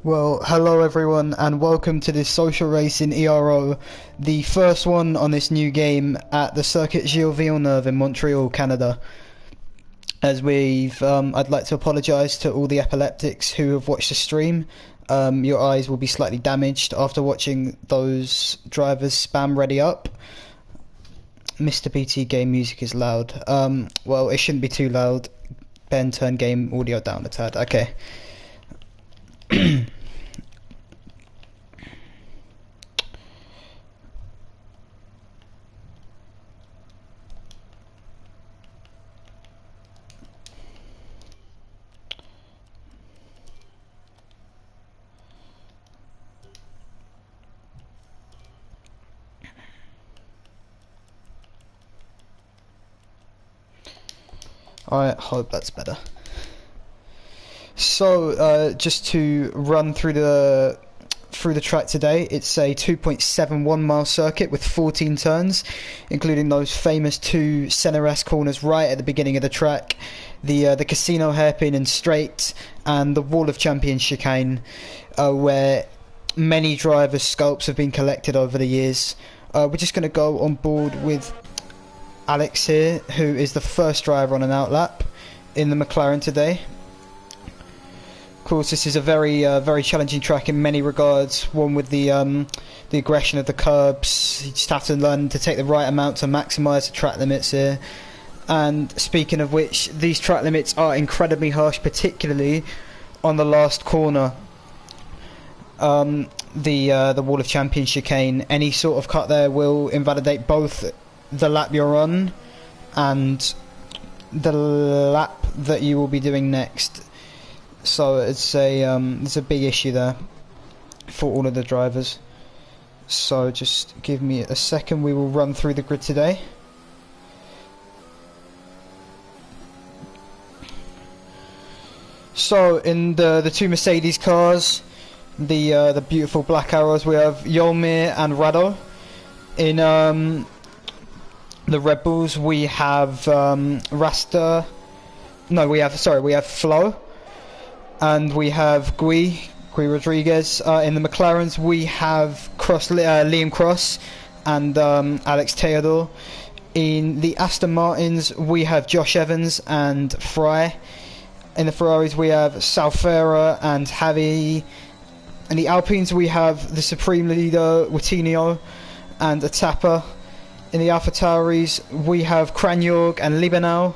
Well, hello everyone, and welcome to this social race in ERO, the first one on this new game at the Circuit Gilles Villeneuve in Montreal, Canada. I'd like to apologise to all the epileptics who have watched the stream. Your eyes will be slightly damaged after watching those drivers spam ready up. Mr. PT game music is loud. Well, it shouldn't be too loud. Ben, turn game audio down a tad. Okay. I hope that's better. So, just to run through the track today, it's a 2.71 mile circuit with 14 turns, including those famous two center-S corners right at the beginning of the track, the casino hairpin and straight, and the Wall of Champions chicane, where many drivers' scalps have been collected over the years. We're just going to go on board with Alex here, who is the first driver on an outlap in the McLaren today. Of course, this is a very challenging track in many regards. One with the aggression of the curbs. You just have to learn to take the right amount to maximise the track limits here. And speaking of which, these track limits are incredibly harsh, particularly on the last corner. The Wall of Champions chicane. Any sort of cut there will invalidate both the lap you're on and the lap that you will be doing next. So it's a big issue there for all of the drivers. So just give me a second, we will run through the grid today. So in the two Mercedes cars, the beautiful black arrows, we have Yolmir and Riedel. In the Red Bulls, we have we have Flo, and we have Gui Rodriguez. In the McLarens, we have Liam Cross and Alex Theodore. In the Aston Martins, we have Josh Evans and Fry. In the Ferraris, we have Salfera and Javi. In the Alpines, we have the Supreme Leader Witinho and Etapa. In the AlphaTauris, we have Kranjorg and Libanau.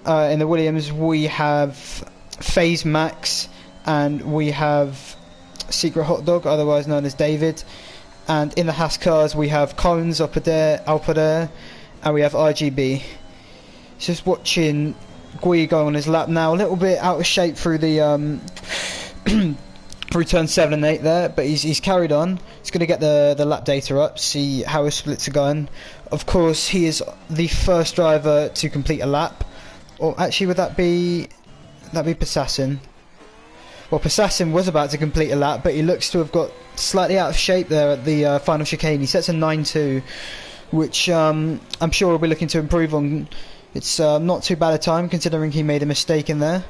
In the Williams, we have FaZe Max, and we have Secret Hot Dog, otherwise known as David. And in the Haas cars, we have Cones, Alpader, and we have RGB. Just watching Gui go on his lap now, a little bit out of shape through the through turn 7 and 8 there, but he's carried on. He's going to get the lap data up, see how his splits are going. Of course, he is the first driver to complete a lap. Or actually, would that be Passassin? Well, Passassin was about to complete a lap, but he looks to have got slightly out of shape there at the final chicane. He sets a 9.2, which I'm sure we'll be looking to improve on. It's not too bad a time, considering he made a mistake in there.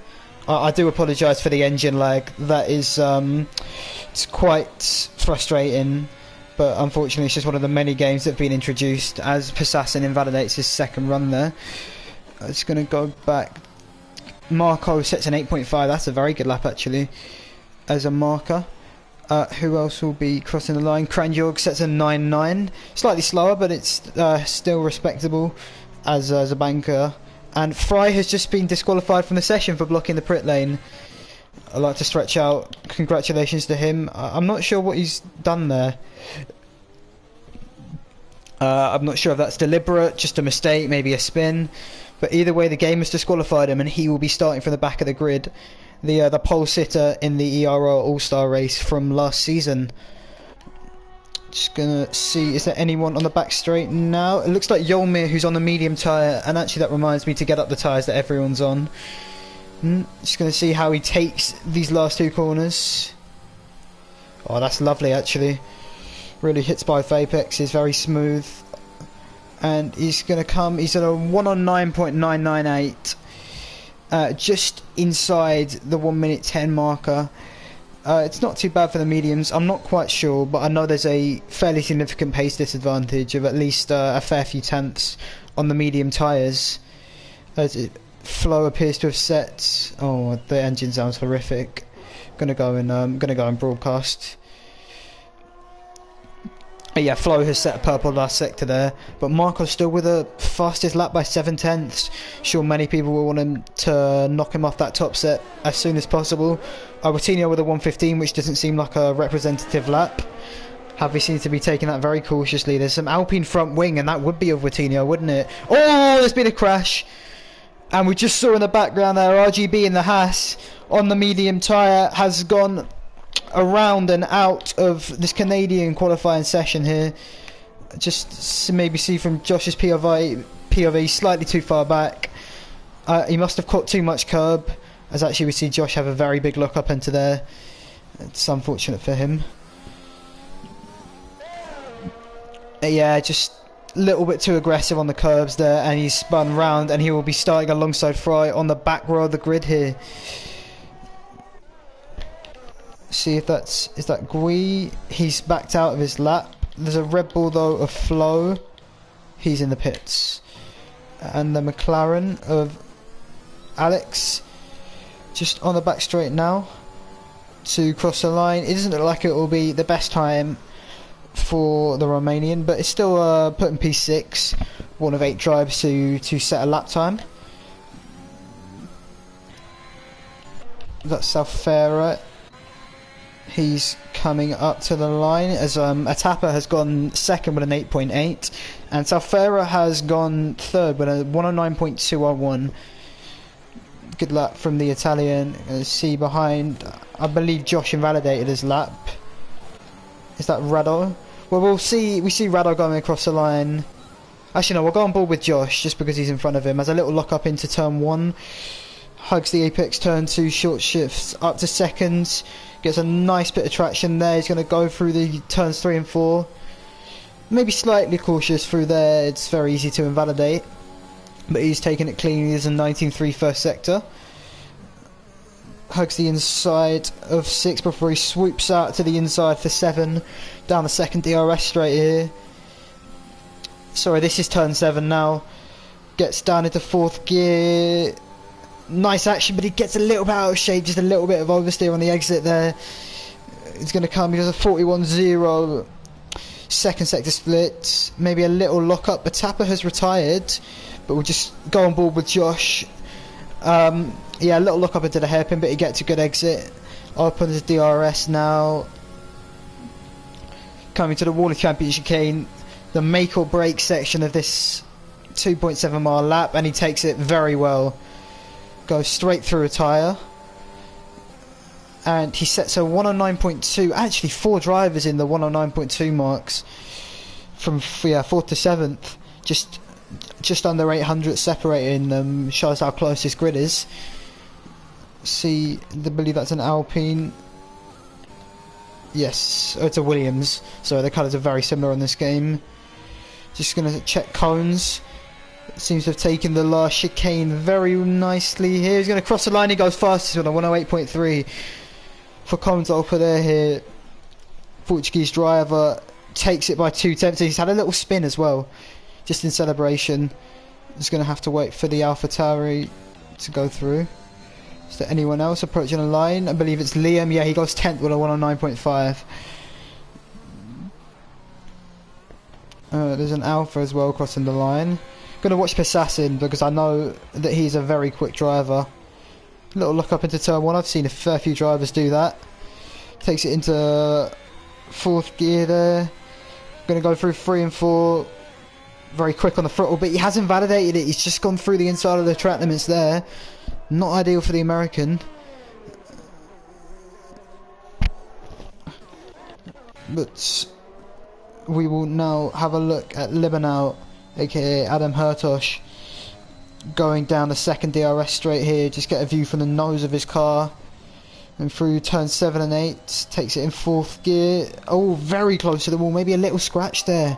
I do apologise for the engine lag. That is, it's quite frustrating, but unfortunately it's just one of the many games that have been introduced as Passassin invalidates his second run there. I'm just going to go back. Marco sets an 8.5. That's a very good lap actually as a marker. Who else will be crossing the line? Kranjorg sets a 9.9. Slightly slower, but it's still respectable as a banker. And Fry has just been disqualified from the session for blocking the pit lane. I'd like to stretch out congratulations to him. I'm not sure what he's done there. I'm not sure if that's deliberate, just a mistake, maybe a spin. But either way, the game has disqualified him, and he will be starting from the back of the grid. The pole sitter in the ERO All-Star race from last season. Just gonna see, is there anyone on the back straight now? It looks like Yolmir, who's on the medium tyre, and actually that reminds me to get up the tyres that everyone's on. Just gonna see how he takes these last two corners. Oh, that's lovely actually. Really hits both apexes, very smooth. And he's gonna come, he's at a 1 on 9.998. Just inside the 1 minute 10 marker. It's not too bad for the mediums. I'm not quite sure, but I know there's a fairly significant pace disadvantage of at least a fair few tenths on the medium tyres. As Flo appears to have set. Oh, the engine sounds horrific. Gonna go in broadcast. Yeah, Flo has set a purple last sector there, but Marco's still with the fastest lap by 7/10. Sure, many people will want him to knock him off that top set as soon as possible. Coutinho with a 1:15, which doesn't seem like a representative lap. Javi seems to be taking that very cautiously. There's some Alpine front wing, and that would be of Coutinho, wouldn't it? Oh, there's been a crash. And we just saw in the background there, RGB in the Haas on the medium tyre has gone around and out of this Canadian qualifying session here. Just maybe see from Josh's POV slightly too far back. He must have caught too much curb, as actually we see Josh have a very big look up into there. It's unfortunate for him. Yeah, just a little bit too aggressive on the curbs there, and he's spun round, and he will be starting alongside Fry on the back row of the grid here. See if is that Gui? He's backed out of his lap. There's a Red Bull though of Flo. He's in the pits, and the McLaren of Alex just on the back straight now to cross the line. It doesn't look like it will be the best time for the Romanian, but it's still putting P6, one of 8 drives to set a lap time. That's Salfera. He's coming up to the line as Atapa has gone second with an 8.8, and Salfera has gone third with a 109.201. Good lap from the Italian. See behind, I believe Josh invalidated his lap. Is that Riedel? Well, we see Riedel going across the line. Actually, no, we'll go on board with Josh just because he's in front of him. Has a little lock up into turn 1. Hugs the apex turn 2, short shifts up to seconds. Gets a nice bit of traction there. He's going to go through the turns 3 and 4. Maybe slightly cautious through there. It's very easy to invalidate. But he's taking it clean. He's in 19.3 first sector. Hugs the inside of 6 before he swoops out to the inside for 7. Down the second DRS straight here. Sorry, this is turn 7 now. Gets down into 4th gear. Nice action, but he gets a little bit out of shape. Just a little bit of oversteer on the exit there. He's going to come. He does a 41.0. Second sector split. Maybe a little lock up. But Tapper has retired. But we'll just go on board with Josh. Yeah, a little look up into the hairpin, but he gets a good exit. Up on the DRS now. Coming to the World Championship chicane, the make or break section of this 2.7 mile lap, and he takes it very well. Goes straight through a tyre. And he sets a 109.2. Actually, 4 drivers in the 109.2 marks. From 4th to 7th. Just under 800 separating them. Shows how close this grid is. See, I believe that's an Alpine. Yes, it's a Williams. So the colours are very similar on this game. Just going to check cones. Seems to have taken the last chicane very nicely here. He's going to cross the line. He goes fastest on a 108.3 for cones over there here. Portuguese driver takes it by 2 tenths. He's had a little spin as well, just in celebration. Just going to have to wait for the AlphaTauri to go through. Is there anyone else approaching the line? I believe it's Liam. Yeah, he goes 10th with a 109.5. There's an Alpha as well crossing the line. Going to watch Persassin because I know that he's a very quick driver. Little look up into turn 1. I've seen a fair few drivers do that. Takes it into 4th gear there. Going to go through 3 and 4. Very quick on the throttle, but he hasn't validated it. He's just gone through the inside of the track limits there. Not ideal for the American. But we will now have a look at Libanau, aka Adam Hertosh, going down the second DRS straight here. Just get a view from the nose of his car. And through turns 7 and 8. Takes it in 4th gear. Oh, very close to the wall. Maybe a little scratch there.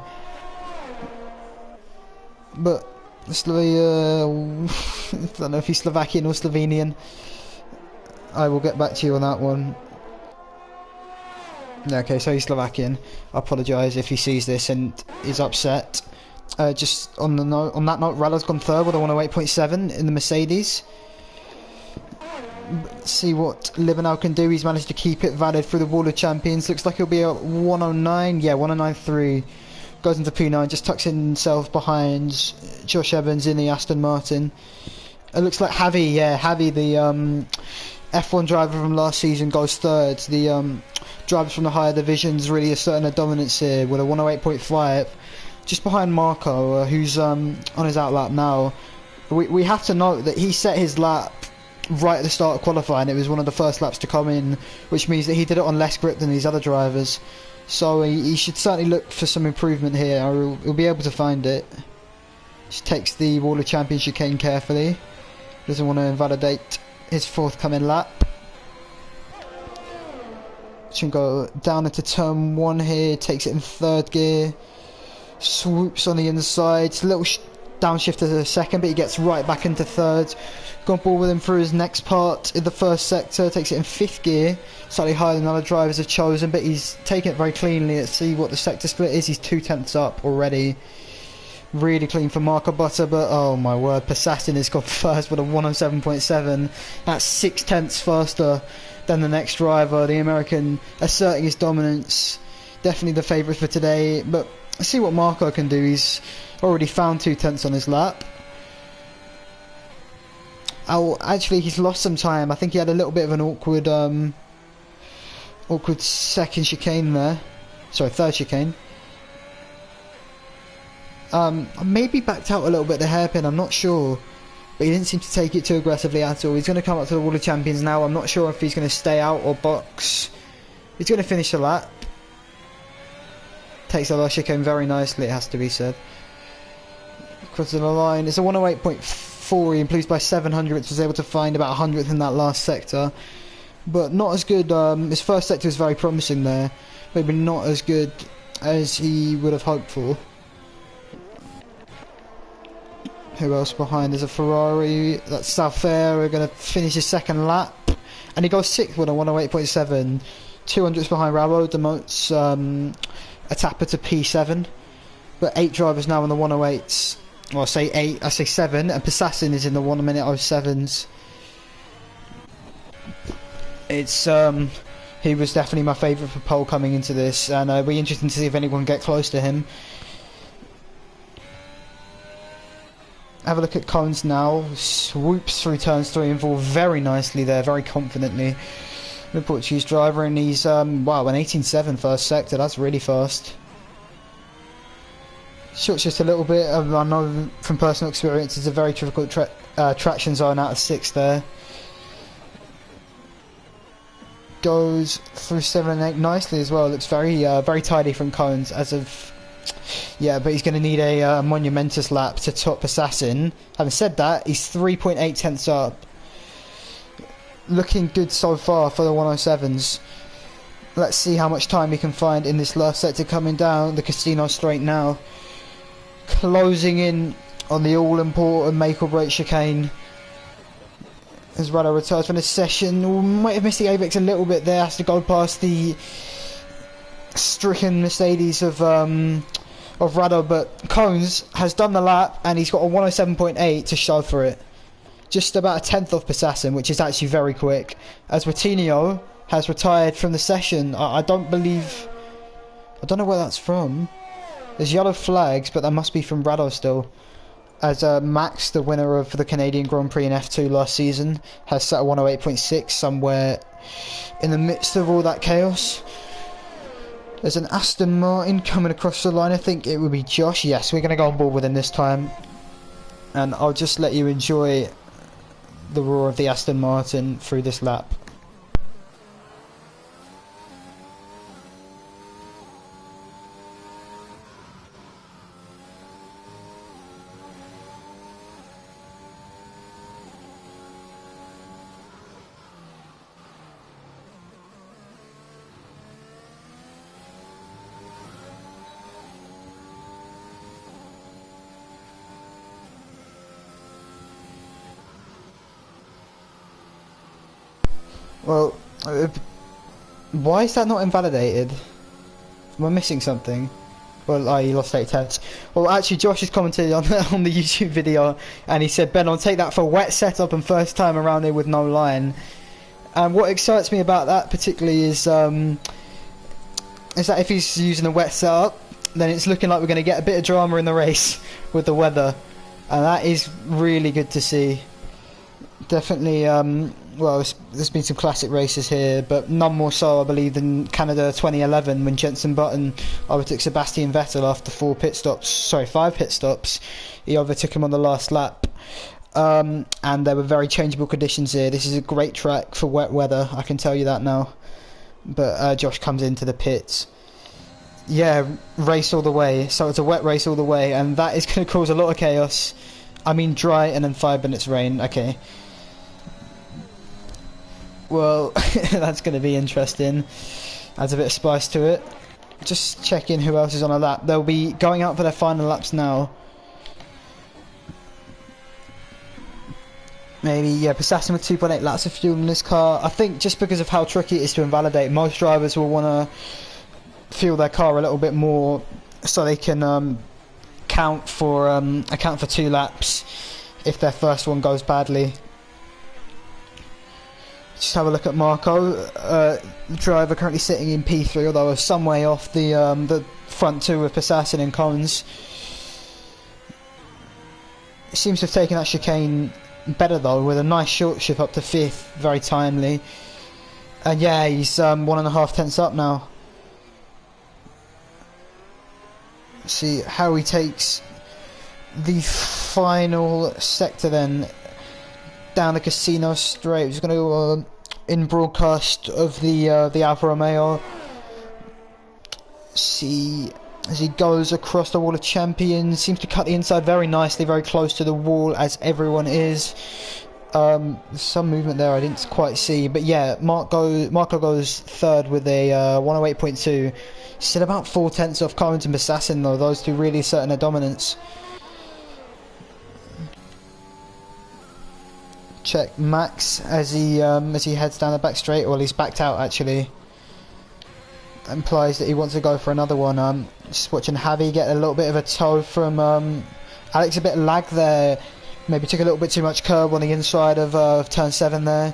But I don't know if he's Slovakian or Slovenian. I will get back to you on that one. Okay, so he's Slovakian. I apologise if he sees this and is upset. Just on that note, Riedel gone third with a 108.7 in the Mercedes. Let's see what Libanel can do. He's managed to keep it valid through the Wall of Champions. Looks like he'll be at 109. Yeah, 109.3. Goes into P9, just tucks in himself behind Josh Evans in the Aston Martin. It looks like Javi, the F1 driver from last season, goes third. The drivers from the higher divisions really asserting a dominance here with a 108.5. Just behind Marco, who's on his outlap now. We have to note that he set his lap right at the start of qualifying. It was one of the first laps to come in, which means that he did it on less grip than these other drivers. So he should certainly look for some improvement here. He'll be able to find it. Just takes the Wall of Champions chicane carefully. Doesn't want to invalidate his forthcoming lap. Can go down into turn 1 here. Takes it in 3rd gear. Swoops on the inside. It's a little downshift to the 2nd, but he gets right back into 3rd. Gone ball with him through his next part in the 1st sector. Takes it in 5th gear. Slightly higher than other drivers have chosen, but he's taken it very cleanly. Let's see what the sector split is. He's 2/10 up already. Really clean for Marco Butter, but oh my word, Passassin has got first with a 107.7. That's 6/10 faster than the next driver. The American asserting his dominance. Definitely the favourite for today, but let's see what Marco can do. He's already found 2/10 on his lap. Oh, actually, he's lost some time. I think he had a little bit of an awkward 2nd chicane there. Sorry, 3rd chicane. Maybe backed out a little bit the hairpin, I'm not sure. But he didn't seem to take it too aggressively at all. He's going to come up to the Wall of Champions now. I'm not sure if he's going to stay out or box. He's going to finish the lap. Takes the last chicane very nicely, it has to be said. Across the line. It's a 108.4. He improves by 700, which was able to find about 100th in that last sector. But not as good. His 1st sector was very promising there. Maybe not as good as he would have hoped for. Who else behind? There's a Ferrari. That's South Air. We're going to finish his 2nd lap. And he goes 6th with a 108.7. 200s behind Rabo. Demotes a tapper to P7. But 8 drivers now on the 108s. Well, I say 8. I say 7. And Passassin is in the 1 minute 07s. It's he was definitely my favourite for pole coming into this, and it'll be interesting to see if anyone can get close to him. Have a look at Cones now. Swoops through turns 3 and 4 very nicely there, very confidently. The Portuguese driver, and he's wow, an 18.7 first sector. That's really fast. Shorts just a little bit. I know from personal experience it's a very difficult traction zone out of 6 there. Goes through 7 and 8 nicely as well. Looks very very tidy from Cones as of. Yeah, but he's going to need a monumentous lap to top Assassin. Having said that, he's 3.8 tenths up. Looking good so far for the 107s. Let's see how much time he can find in this last sector coming down the Casino Straight now. Closing in on the all-important make-or-break chicane. As Riedel retires from this session. Might have missed the Avex a little bit there. Has to go past the stricken Mercedes of Riedel, but Cones has done the lap and he's got a 107.8 to show for it. Just about a 10th off Passassin, which is actually very quick. As Ratinho has retired from the session. I don't know where that's from. There's yellow flags, but that must be from Riedel still. As Max, the winner of the Canadian Grand Prix in F2 last season, has set a 108.6 somewhere in the midst of all that chaos. There's an Aston Martin coming across the line. I think it would be Josh. Yes, we're going to go on board with him this time. And I'll just let you enjoy the roar of the Aston Martin through this lap. Well, Why is that not invalidated? Am I missing something? Well, he lost 8 tenths. Well, actually, Josh has commented on on the YouTube video, and he said, "Ben, I'll take that for wet setup and first time around here with no line." And what excites me about that particularly is that if he's using a wet setup, then it's looking like we're going to get a bit of drama in the race with the weather, and that is really good to see. Definitely, well, there's been some classic races here, but none more so, I believe, than Canada 2011 when Jenson Button overtook Sebastian Vettel after 5 pit stops. He overtook him on the last lap. And there were very changeable conditions here. This is a great track for wet weather, I can tell you that now. But Josh comes into the pits. Yeah, race all the way. So it's a wet race all the way, and that is going to cause a lot of chaos. I mean, dry and then 5 minutes rain. Okay. Well, that's going to be interesting. Adds a bit of spice to it. Just checking who else is on a lap. They'll be going out for their final laps now. Maybe, yeah, Verstappen with 2.8 laps of fuel in this car. I think just because of how tricky it is to invalidate, most drivers will want to fuel their car a little bit more so they can account for 2 laps if their first one goes badly. Just have a look at Marco, the driver currently sitting in P3, although some way off the front 2 with Verstappen and Collins. Seems to have taken that chicane better though, with a nice short shift up to 5th, very timely. And yeah, he's 1.5 tenths up now. See how he takes the final sector then down the Casino Straight. We're just going to go in broadcast of the Alfa Romeo. See as he goes across the wall of champions, seems to cut the inside very nicely, very close to the wall as everyone is. Some movement there I didn't quite see, but yeah, Marco goes third with a 108.2. Still about 4 tenths off Collins and Verstappen though. Those two really asserting their dominance. Check Max as he heads down the back straight. Well, he's backed out actually. That implies that he wants to go for another one. Just watching Javi get a little bit of a toe from Alex. A bit of lag there. Maybe took a little bit too much curb on the inside of turn 7 there.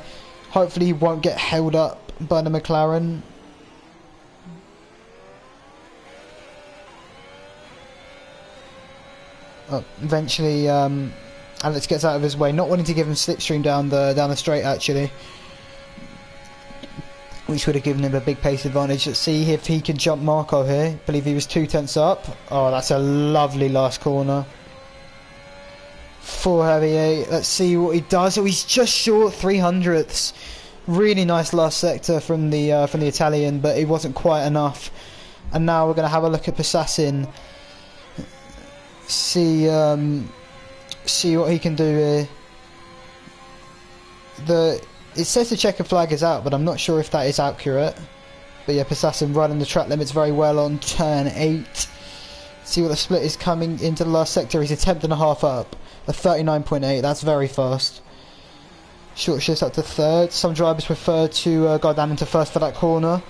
Hopefully he won't get held up by the McLaren. Eventually Alex gets out of his way, not wanting to give him slipstream down the straight actually, which would have given him a big pace advantage. Let's see if he can jump Marco here. I believe he was 2 tenths up. Oh, that's a lovely last corner for Javier. Let's see what he does. Oh, he's just short 300ths. Really nice last sector from the Italian, but it wasn't quite enough. And now we're going to have a look at Verstappen. See what he can do here. It says the checker flag is out, but I'm not sure if that is accurate. But yeah, Verstappen running the track limits very well on turn 8. See what the split is coming into the last sector. He's a 10.5 up, a 39.8. That's very fast. Short shifts up to 3rd. Some drivers prefer to go down into 1st for that corner,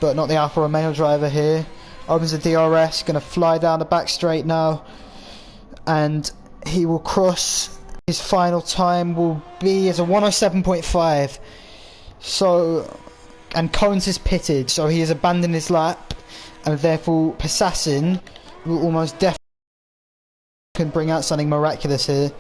but not the Alfa Romeo driver here. Opens the DRS, going to fly down the back straight now, and he will cross. His final time will be as a 107.5. So, and Collins is pitted, so he has abandoned his lap, and therefore Verstappen will almost definitely can bring out something miraculous here.